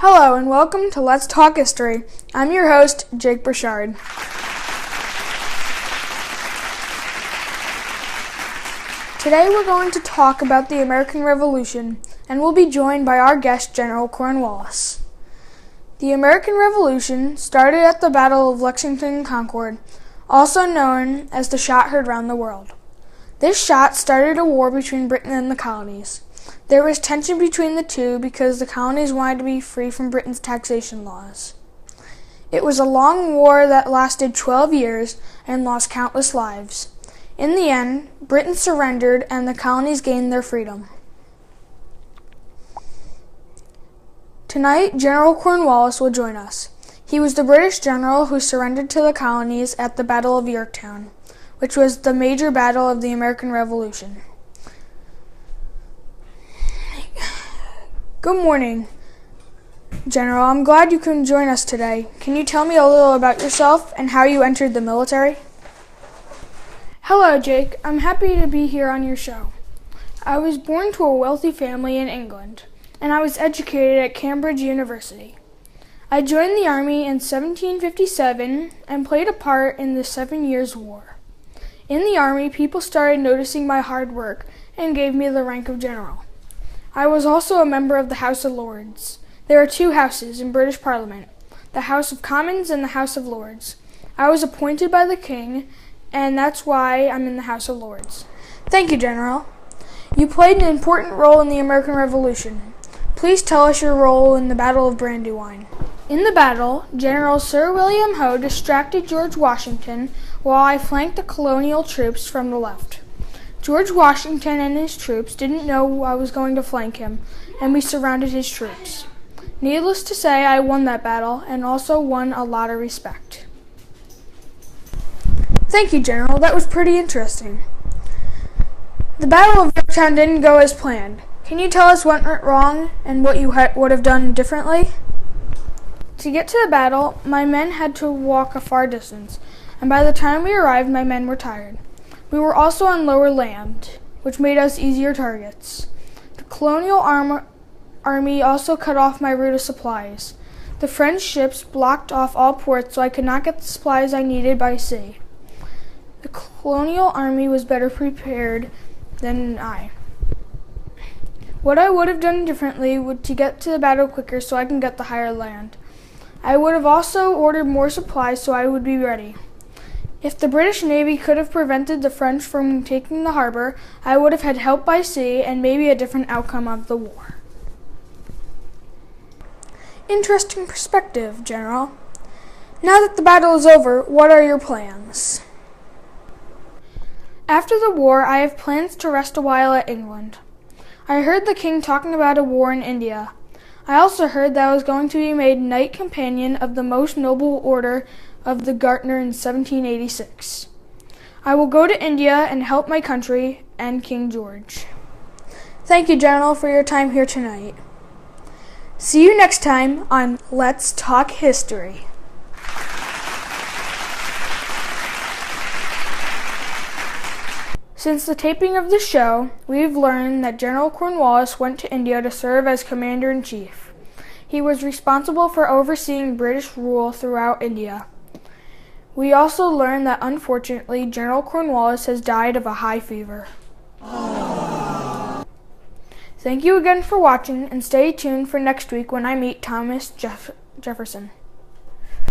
Hello and welcome to Let's Talk History. I'm your host, Jake Burchard. Today we're going to talk about the American Revolution, and we'll be joined by our guest, General Cornwallis. The American Revolution started at the Battle of Lexington and Concord, also known as the shot heard round the world. This shot started a war between Britain and the colonies. There was tension between the two because the colonies wanted to be free from Britain's taxation laws. It was a long war that lasted 12 years and lost countless lives. In the end, Britain surrendered and the colonies gained their freedom. Tonight, General Cornwallis will join us. He was the British general who surrendered to the colonies at the Battle of Yorktown, which was the major battle of the American Revolution. Good morning, General. I'm glad you can join us today. Can you tell me a little about yourself and how you entered the military? Hello, Jake. I'm happy to be here on your show. I was born to a wealthy family in England, and I was educated at Cambridge University. I joined the Army in 1757 and played a part in the 7 Years' War. In the Army, people started noticing my hard work and gave me the rank of general. I was also a member of the House of Lords. There are two houses in British Parliament, the House of Commons and the House of Lords. I was appointed by the King, and that's why I'm in the House of Lords. Thank you, General. You played an important role in the American Revolution. Please tell us your role in the Battle of Brandywine. In the battle, General Sir William Howe distracted George Washington while I flanked the colonial troops from the left. George Washington and his troops didn't know I was going to flank him, and we surrounded his troops. Needless to say, I won that battle and also won a lot of respect. Thank you, General. That was pretty interesting. The Battle of Yorktown didn't go as planned. Can you tell us what went wrong and what you would have done differently? To get to the battle, my men had to walk a far distance, and by the time we arrived, my men were tired. We were also on lower land, which made us easier targets. The colonial army also cut off my route of supplies. The French ships blocked off all ports so I could not get the supplies I needed by sea. The colonial army was better prepared than I. What I would have done differently would to get to the battle quicker so I can get the higher land. I would have also ordered more supplies so I would be ready. If the British Navy could have prevented the French from taking the harbor, I would have had help by sea and maybe a different outcome of the war. Interesting perspective, General. Now that the battle is over, what are your plans? After the war, I have plans to rest a while at England. I heard the King talking about a war in India. I also heard that I was going to be made Knight Companion of the Most Noble Order of the Garter in 1786. I will go to India and help my country and King George. Thank you, General, for your time here tonight. See you next time on Let's Talk History. Since the taping of the show, we've learned that General Cornwallis went to India to serve as Commander-in-Chief. He was responsible for overseeing British rule throughout India. We also learned that, unfortunately, General Cornwallis has died of a high fever. Thank you again for watching, and stay tuned for next week when I meet Thomas Jefferson.